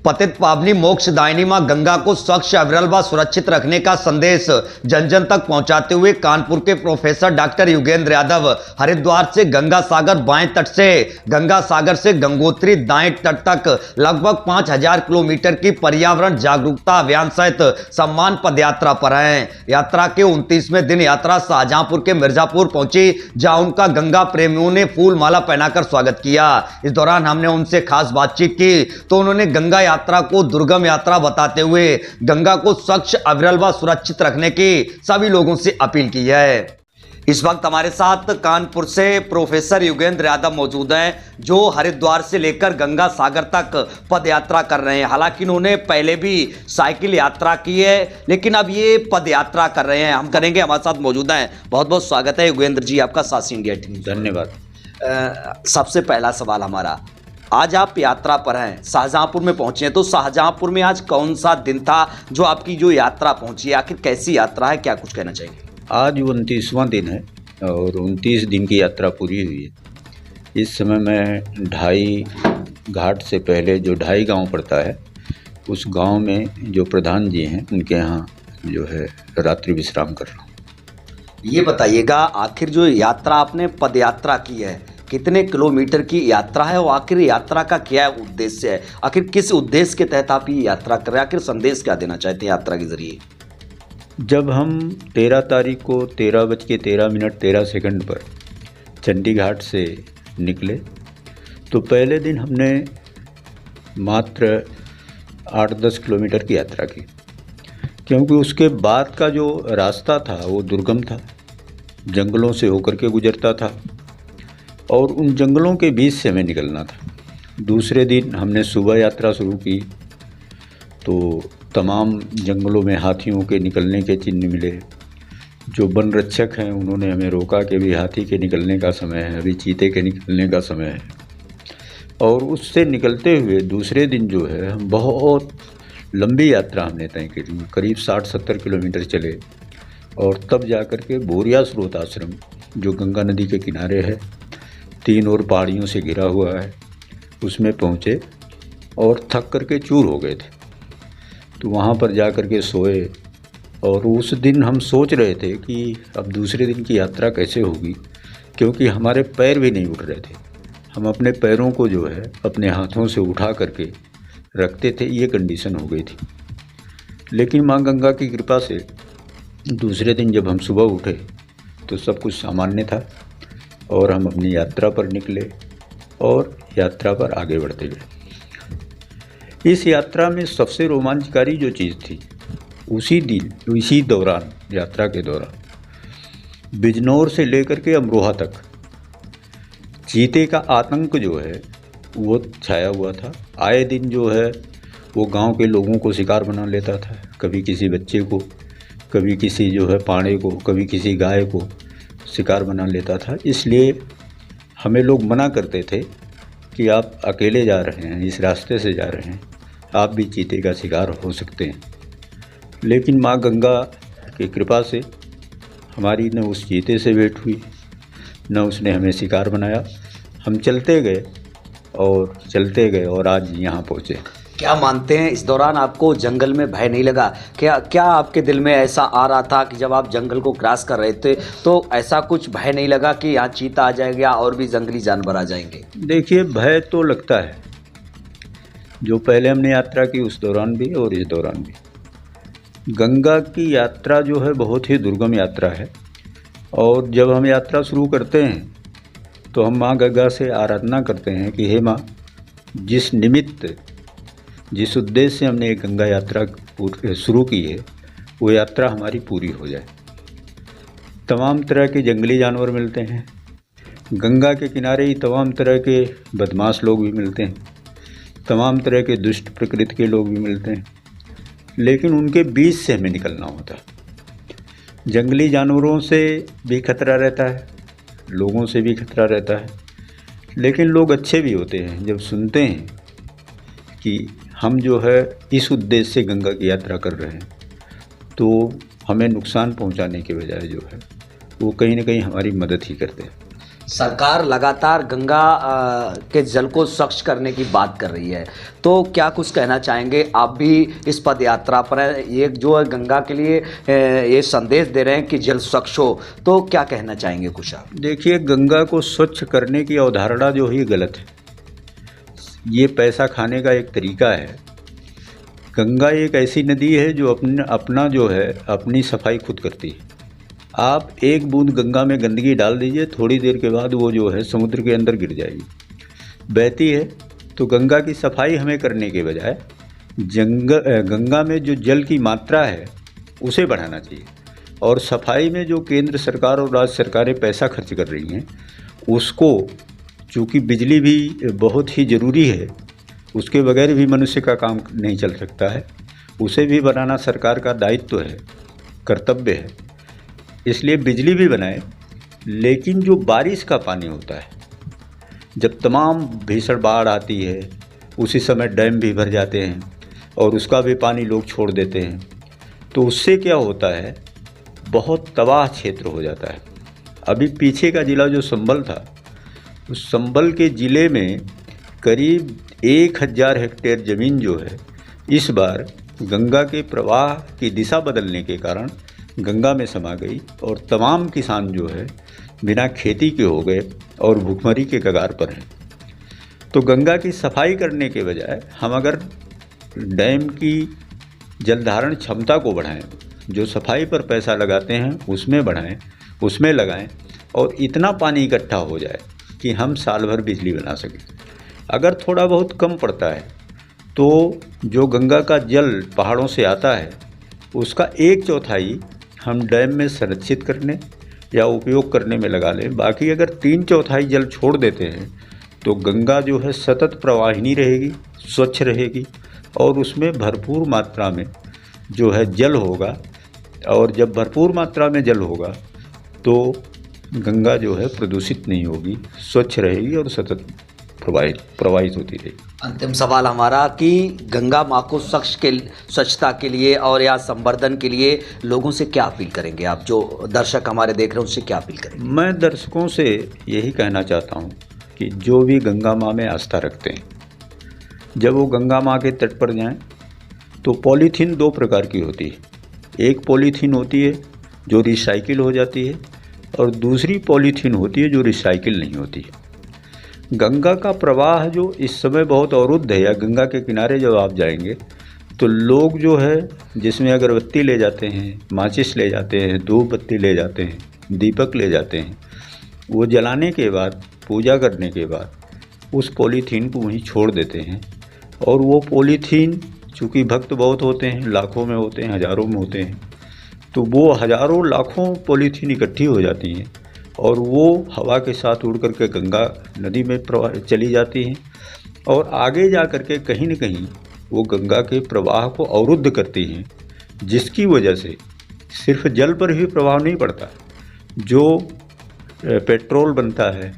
पतित पावनी मोक्षदायिनी मां गंगा को स्वच्छ, अविरल व सुरक्षित रखने का संदेश जन जन तक पहुंचाते हुए कानपुर के प्रोफेसर डॉक्टर युगेंद्र यादव हरिद्वार से गंगा सागर बाएं तट से गंगा सागर से गंगोत्री दाएं तट तक लगभग 5000 किलोमीटर की पर्यावरण जागरूकता अभियान सहित सम्मान पदयात्रा पर हैं। यात्रा के 29वें दिन यात्रा शाहजहांपुर के मिर्जापुर पहुंची, जहां उनका गंगा प्रेमियों ने फूल माला पहनाकर स्वागत किया। इस दौरान हमने उनसे खास बातचीत की तो उन्होंने गंगा यात्रा को दुर्गम यात्रा बताते हुए गंगा को स्वच्छ, अविरल व सुरक्षित रखने की सभी लोगों से अपील की है। इस वक्त हमारे साथ कानपुर से प्रोफेसर युगेंद्र यादव मौजूद हैं, जो हरिद्वार से लेकर गंगा सागर तक पद यात्रा कर रहे हैं। हालांकि उन्होंने पहले भी साइकिल यात्रा की है, लेकिन अब ये पद यात्रा कर रहे हैं। हम करेंगे, हमारे साथ मौजूद हैं। बहुत बहुत स्वागत है युगेंद्र जी आपका सासी इंडिया टीम। धन्यवाद। सबसे पहला सवाल हमारा, आज आप यात्रा पर हैं, शाहजहांपुर में पहुंचे हैं, तो शाहजहांपुर में आज कौन सा दिन था जो आपकी जो यात्रा पहुंची है? आखिर कैसी यात्रा है, क्या कुछ कहना चाहिए? आज 29वां दिन है और 29 दिन की यात्रा पूरी हुई है। इस समय मैं ढाई घाट से पहले जो ढाई गांव पड़ता है, उस गांव में जो प्रधान जी हैं उनके यहाँ जो है रात्रि विश्राम कर रहा हूँ। ये बताइएगा, आखिर जो यात्रा आपने पद यात्रा की है, कितने किलोमीटर की यात्रा है और आखिर यात्रा का क्या उद्देश्य है? आखिर किस उद्देश्य के तहत आप ये यात्रा कर रहे हैं? आखिर संदेश क्या देना चाहते हैं यात्रा के जरिए? जब हम 13 तारीख को 13:13 पर चंडी घाट से निकले तो पहले दिन हमने मात्र 8-10 किलोमीटर की यात्रा की, क्योंकि उसके बाद का जो रास्ता था वो दुर्गम था, जंगलों से होकर के गुजरता था और उन जंगलों के बीच से हमें निकलना था। दूसरे दिन हमने सुबह यात्रा शुरू की तो तमाम जंगलों में हाथियों के निकलने के चिन्ह मिले। जो वन रक्षक हैं उन्होंने हमें रोका कि अभी हाथी के निकलने का समय है, अभी चीते के निकलने का समय है। और उससे निकलते हुए दूसरे दिन जो है हम बहुत लंबी यात्रा हमने तय की, करीब 60-70 किलोमीटर चले और तब जा कर के बोरिया स्रोत आश्रम जो गंगा नदी के किनारे है, 3 ओर पहाड़ियों से घिरा हुआ है, उसमें पहुँचे और थक करके चूर हो गए थे। तो वहाँ पर जा कर के सोए और उस दिन हम सोच रहे थे कि अब दूसरे दिन की यात्रा कैसे होगी, क्योंकि हमारे पैर भी नहीं उठ रहे थे। हम अपने पैरों को जो है अपने हाथों से उठा करके रखते थे, ये कंडीशन हो गई थी। लेकिन माँ गंगा की कृपा से दूसरे दिन जब हम सुबह उठे तो सब कुछ सामान्य था और हम अपनी यात्रा पर निकले और यात्रा पर आगे बढ़ते गए। इस यात्रा में सबसे रोमांचकारी जो चीज़ थी, उसी दौरान यात्रा के दौरान बिजनौर से लेकर के अमरोहा तक चीते का आतंक जो है वो छाया हुआ था। आए दिन जो है वो गांव के लोगों को शिकार बना लेता था, कभी किसी बच्चे को, कभी किसी जो है पाड़े को, कभी किसी गाय को शिकार बना लेता था। इसलिए हमें लोग मना करते थे कि आप अकेले जा रहे हैं, इस रास्ते से जा रहे हैं, आप भी चीते का शिकार हो सकते हैं। लेकिन माँ गंगा की कृपा से हमारी न उस चीते से भेंट हुई, न उसने हमें शिकार बनाया। हम चलते गए और आज यहाँ पहुँचे। क्या मानते हैं, इस दौरान आपको जंगल में भय नहीं लगा? क्या आपके दिल में ऐसा आ रहा था कि जब आप जंगल को क्रॉस कर रहे थे तो ऐसा कुछ भय नहीं लगा कि यहाँ चीता आ जाएगा और भी जंगली जानवर आ जाएंगे? देखिए, भय तो लगता है, जो पहले हमने यात्रा की उस दौरान भी और इस दौरान भी। गंगा की यात्रा जो है बहुत ही दुर्गम यात्रा है और जब हम यात्रा शुरू करते हैं तो हम माँ गंगा से आराधना करते हैं कि हे माँ, जिस निमित्त, जिस उद्देश्य से हमने एक गंगा यात्रा शुरू की है वो यात्रा हमारी पूरी हो जाए। तमाम तरह के जंगली जानवर मिलते हैं, गंगा के किनारे ही तमाम तरह के बदमाश लोग भी मिलते हैं, तमाम तरह के दुष्ट प्रकृति के लोग भी मिलते हैं, लेकिन उनके बीच से हमें निकलना होता है। जंगली जानवरों से भी खतरा रहता है, लोगों से भी खतरा रहता है, लेकिन लोग अच्छे भी होते हैं। जब सुनते हैं कि हम जो है इस उद्देश्य से गंगा की यात्रा कर रहे हैं तो हमें नुकसान पहुंचाने के बजाय जो है वो कहीं ना कहीं हमारी मदद ही करते हैं। सरकार लगातार गंगा के जल को स्वच्छ करने की बात कर रही है, तो क्या कुछ कहना चाहेंगे? आप भी इस पद यात्रा पर हैं, ये जो है गंगा के लिए ये संदेश दे रहे हैं कि जल स्वच्छ हो, तो क्या कहना चाहेंगे कुछ आप? देखिए, गंगा को स्वच्छ करने की अवधारणा जो है गलत है। ये पैसा खाने का एक तरीका है। गंगा एक ऐसी नदी है जो अपना जो है अपनी सफाई खुद करती है। आप एक बूंद गंगा में गंदगी डाल दीजिए, थोड़ी देर के बाद वो जो है समुद्र के अंदर गिर जाएगी। बहती है तो गंगा की सफाई हमें करने के बजाय गंगा में जो जल की मात्रा है उसे बढ़ाना चाहिए। और सफाई में जो केंद्र सरकार और राज्य सरकारें पैसा खर्च कर रही हैं उसको, चूँकि बिजली भी बहुत ही ज़रूरी है, उसके बगैर भी मनुष्य का काम नहीं चल सकता है, उसे भी बनाना सरकार का दायित्व है, कर्तव्य है। इसलिए बिजली भी बनाए, लेकिन जो बारिश का पानी होता है, जब तमाम भीषण बाढ़ आती है उसी समय डैम भी भर जाते हैं और उसका भी पानी लोग छोड़ देते हैं, तो उससे क्या होता है, बहुत तबाह क्षेत्र हो जाता है। अभी पीछे का ज़िला जो संभल था, उस संभल के ज़िले में करीब 1000 हेक्टेयर ज़मीन जो है इस बार गंगा के प्रवाह की दिशा बदलने के कारण गंगा में समा गई और तमाम किसान जो है बिना खेती के हो गए और भूखमरी के कगार पर हैं। तो गंगा की सफाई करने के बजाय हम अगर डैम की जलधारण क्षमता को बढ़ाएं, जो सफाई पर पैसा लगाते हैं उसमें बढ़ाएं, उसमें लगाएं और इतना पानी इकट्ठा हो जाए कि हम साल भर बिजली बना सकें। अगर थोड़ा बहुत कम पड़ता है तो जो गंगा का जल पहाड़ों से आता है उसका 1/4 हम डैम में संरक्षित करने या उपयोग करने में लगा लें। बाकी अगर 3/4 जल छोड़ देते हैं तो गंगा जो है सतत प्रवाहिनी रहेगी, स्वच्छ रहेगी और उसमें भरपूर मात्रा में जो है जल होगा। और जब भरपूर मात्रा में जल होगा तो गंगा जो है प्रदूषित नहीं होगी, स्वच्छ रहेगी और सतत प्रवाहित होती रहेगी। अंतिम सवाल हमारा कि गंगा माँ को स्वच्छता के लिए और या संवर्धन के लिए लोगों से क्या अपील करेंगे आप? जो दर्शक हमारे देख रहे हैं उनसे क्या अपील करेंगे? मैं दर्शकों से यही कहना चाहता हूँ कि जो भी गंगा माँ में आस्था रखते हैं, जब वो गंगा माँ के तट पर जाएं तो पॉलीथीन 2 प्रकार की होती है। एक पॉलीथीन होती है जो रिसाइकिल हो जाती है और दूसरी पॉलीथीन होती है जो रिसाइकिल नहीं होती है। गंगा का प्रवाह जो इस समय बहुत अवरुद्ध है, या गंगा के किनारे जब आप जाएंगे तो लोग जो है जिसमें अगरबत्ती ले जाते हैं, माचिस ले जाते हैं, धूप बत्ती ले जाते हैं, दीपक ले जाते हैं, वो जलाने के बाद, पूजा करने के बाद उस पॉलीथीन को वहीं छोड़ देते हैं। और वो पॉलीथीन, चूँकि भक्त बहुत होते हैं, लाखों में होते हैं, हज़ारों में होते हैं, तो वो हज़ारों लाखों पॉलीथीन इकट्ठी हो जाती हैं और वो हवा के साथ उड़ करके गंगा नदी में चली जाती हैं और आगे जा करके कहीं न कहीं वो गंगा के प्रवाह को अवरुद्ध करती हैं, जिसकी वजह से सिर्फ जल पर ही प्रभाव नहीं पड़ता। जो पेट्रोल बनता है,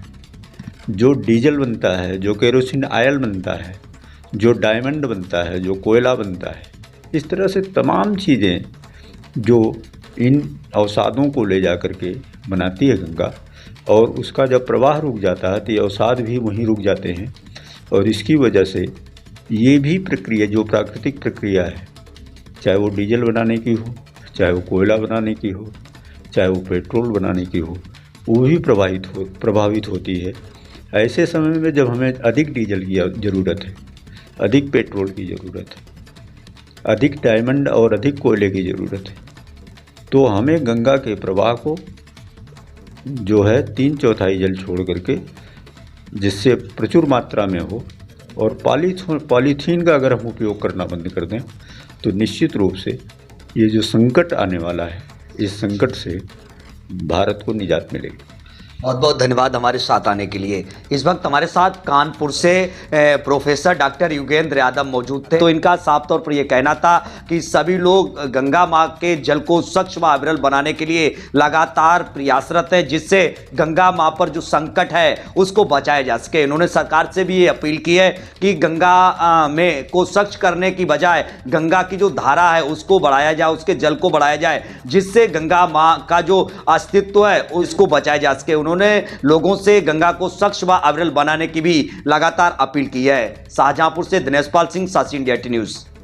जो डीजल बनता है, जो केरोसिन ऑयल बनता है, जो डायमंड बनता है, जो कोयला बनता है, इस तरह से तमाम चीज़ें जो इन अवसादों को ले जा कर के बनाती है गंगा, और उसका जब प्रवाह रुक जाता है तो ये अवसाद भी वहीं रुक जाते हैं। और इसकी वजह से ये भी प्रक्रिया, जो प्राकृतिक प्रक्रिया है, चाहे वो डीजल बनाने की हो, चाहे वो कोयला बनाने की हो, चाहे वो पेट्रोल बनाने की हो, वो भी प्रभावित होती है। ऐसे समय में जब हमें अधिक डीजल की ज़रूरत है, अधिक पेट्रोल की ज़रूरत है, अधिक डायमंड और अधिक कोयले की ज़रूरत है, तो हमें गंगा के प्रवाह को जो है 3/4 जल छोड़ करके, जिससे प्रचुर मात्रा में हो, और पॉलीथीन का अगर हम उपयोग करना बंद कर दें तो निश्चित रूप से ये जो संकट आने वाला है, इस संकट से भारत को निजात मिलेगी। बहुत बहुत धन्यवाद हमारे साथ आने के लिए। इस वक्त हमारे साथ कानपुर से प्रोफेसर डॉक्टर युगेंद्र यादव मौजूद थे। तो इनका साफ तौर पर यह कहना था कि सभी लोग गंगा माँ के जल को स्वच्छ व अविरल बनाने के लिए लगातार प्रयासरत हैं, जिससे गंगा माँ पर जो संकट है उसको बचाया जा सके। इन्होंने सरकार से भी ये अपील की है कि गंगा में को स्वच्छ करने की बजाय गंगा की जो धारा है उसको बढ़ाया जाए, उसके जल को बढ़ाया जाए, जिससे गंगा माँ का जो अस्तित्व है उसको बचाया जा सके। उन्होंने उन्होंने लोगों से गंगा को स्वच्छ व अविरल बनाने की भी लगातार अपील की है। शाहजहांपुर से दिनेश पाल सिंह, सासी इंडिया टी न्यूज।